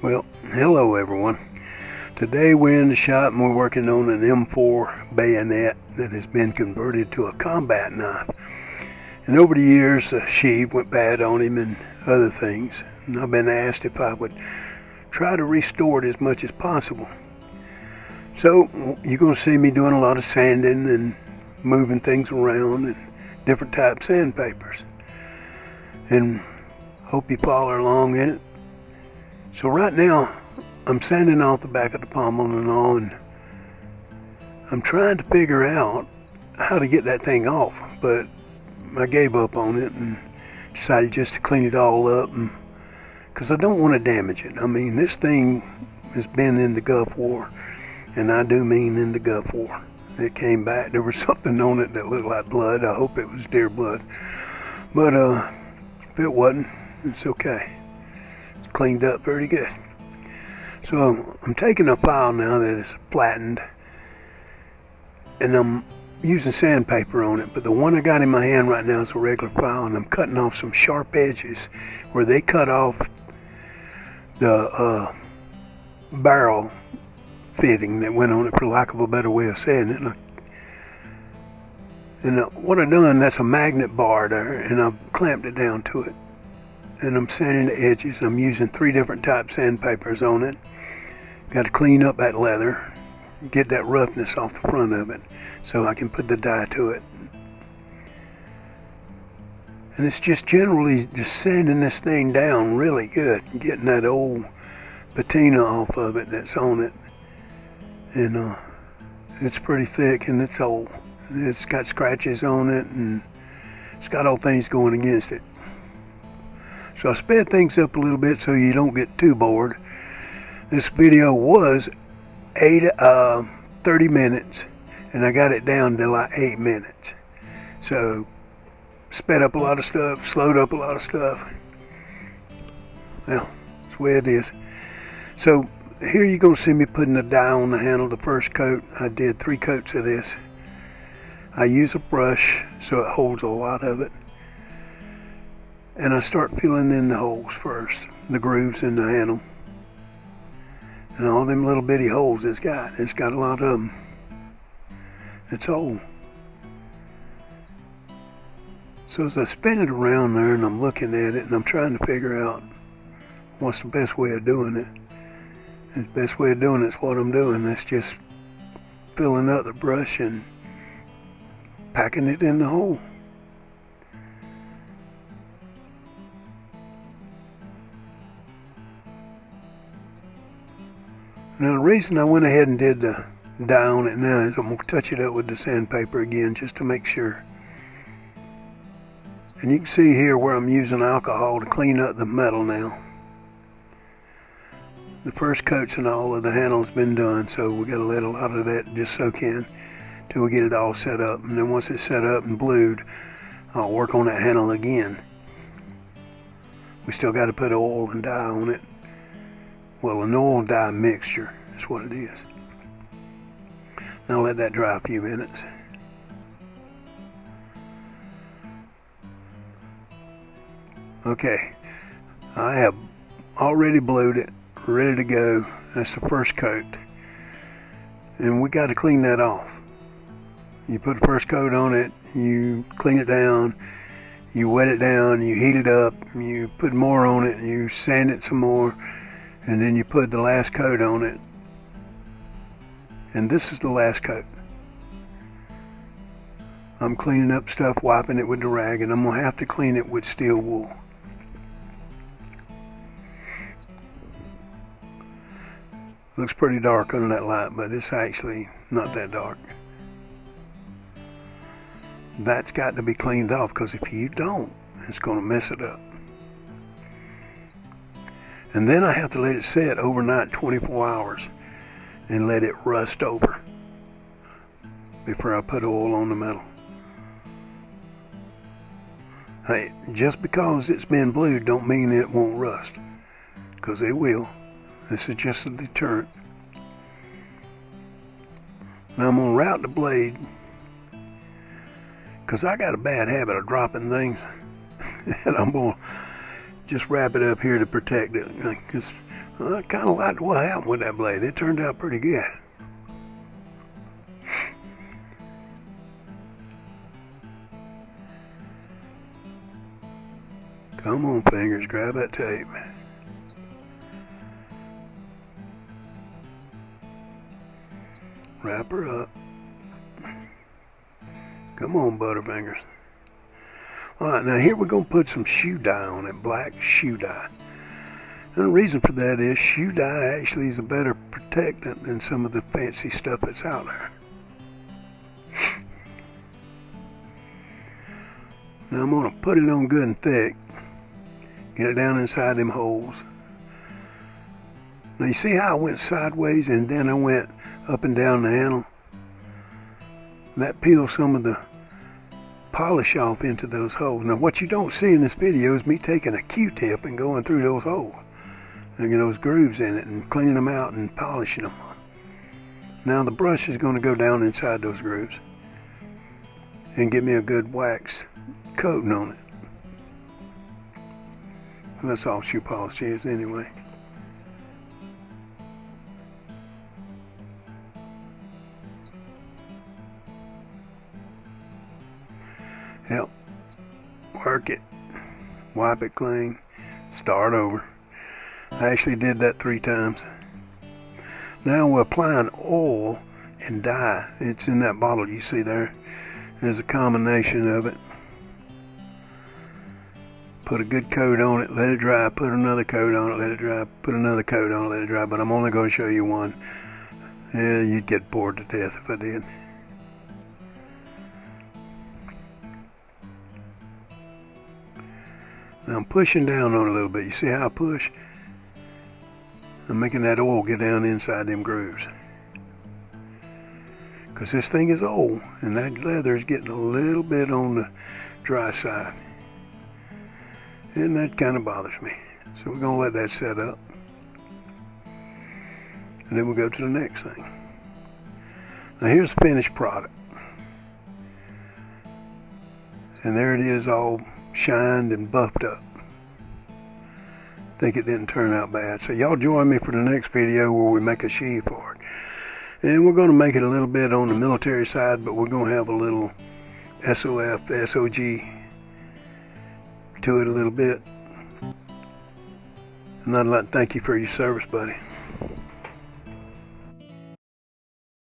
Well, hello everyone. Today we're in the shop and we're working on an M4 bayonet that has been converted to a combat knife. And over the years the sheave went bad on him and other things. And I've been asked if I would try to restore it as much as possible. So you're going to see me doing a lot of sanding and moving things around and different type sandpapers. And hope you follow along in it. So right now, I'm sanding off the back of the pommel and all, and I'm trying to figure out how to get that thing off, but I gave up on it and decided just to clean it all up, because I don't want to damage it. I mean, this thing has been in the Gulf War, and I do mean in the Gulf War. It came back. There was something on it that looked like blood. I hope it was deer blood, but if it wasn't, it's okay. Cleaned up pretty good. So I'm taking a file now that is flattened and I'm using sandpaper on it, but the one I got in my hand right now is a regular file, and I'm cutting off some sharp edges where they cut off the barrel fitting that went on it, for lack of a better way of saying it. And what I've done, that's a magnet bar there, and I've clamped it down to it. And I'm sanding the edges. I'm using 3 different type sandpapers on it. Got to clean up that leather, get that roughness off the front of it so I can put the dye to it. And it's just generally just sanding this thing down really good, getting that old patina off of it that's on it. And it's pretty thick and it's old. It's got scratches on it and it's got all things going against it. So I sped things up a little bit so you don't get too bored. This video was 30 minutes, and I got it down to like 8 minutes. So sped up a lot of stuff, slowed up a lot of stuff. Well, that's the way it is. So here you're going to see me putting the dye on the handle. The first coat, I did 3 coats of this. I use a brush so it holds a lot of it. And I start filling in the holes first, the grooves in the handle. And all them little bitty holes it's got a lot of them. It's old. So as I spin it around there and I'm looking at it and I'm trying to figure out what's the best way of doing it. And the best way of doing it is what I'm doing. That's just filling up the brush and packing it in the hole. Now the reason I went ahead and did the dye on it now is I'm going to touch it up with the sandpaper again just to make sure. And you can see here where I'm using alcohol to clean up the metal now. The first coats and all of the handle's been done, so we got to let a lot of that just soak in till we get it all set up. And then once it's set up and blued, I'll work on that handle again. We still got to put oil and dye on it. Well, an oil dye mixture is what it is. Now let that dry a few minutes. Okay, I have already blued it, ready to go. That's the first coat. And we got to clean that off. You put the first coat on it, you clean it down, you wet it down, you heat it up, you put more on it, you sand it some more, and then you put the last coat on it. And this is the last coat. I'm cleaning up stuff, wiping it with the rag, and I'm going to have to clean it with steel wool. Looks pretty dark under that light, but it's actually not that dark. That's got to be cleaned off, because if you don't, it's going to mess it up. And then I have to let it set overnight, 24 hours, and let it rust over before I put oil on the metal. Hey, just because it's been blued don't mean it won't rust, because it will. This is just a deterrent. Now I'm going to route the blade, because I got a bad habit of dropping things, and I'm going to just wrap it up here to protect it. Because I kind of liked what happened with that blade. It turned out pretty good. Come on, fingers, grab that tape. Wrap her up. Come on, Butterfingers. Alright, now here we're going to put some shoe dye on it, black shoe dye. And the reason for that is shoe dye actually is a better protectant than some of the fancy stuff that's out there. Now I'm going to put it on good and thick. Get it down inside them holes. Now you see how I went sideways and then I went up and down the handle? That peels some of the polish off into those holes. Now what you don't see in this video is me taking a Q-tip and going through those holes and get those grooves in it and cleaning them out and polishing them. Now the brush is going to go down inside those grooves and give me a good wax coating on it. That's all shoe polish is anyway. Yep. Work it. Wipe it clean. Start over. I actually did that 3 times. Now we're applying oil and dye. It's in that bottle you see there. There's a combination of it. Put a good coat on it, let it dry, put another coat on it, let it dry, put another coat on it, let it dry, but I'm only going to show you one. Yeah, you'd get bored to death if I did. Now I'm pushing down on it a little bit. You see how I push? I'm making that oil get down inside them grooves. Because this thing is old, and that leather is getting a little bit on the dry side. And that kind of bothers me. So we're going to let that set up. And then we'll go to the next thing. Now here's the finished product. And there it is, all shined and buffed up. Think it didn't turn out bad. So y'all join me for the next video where we make a sheath for it. And we're going to make it a little bit on the military side, but we're going to have a little SOF, SOG to it a little bit. And I'd like to thank you for your service, buddy.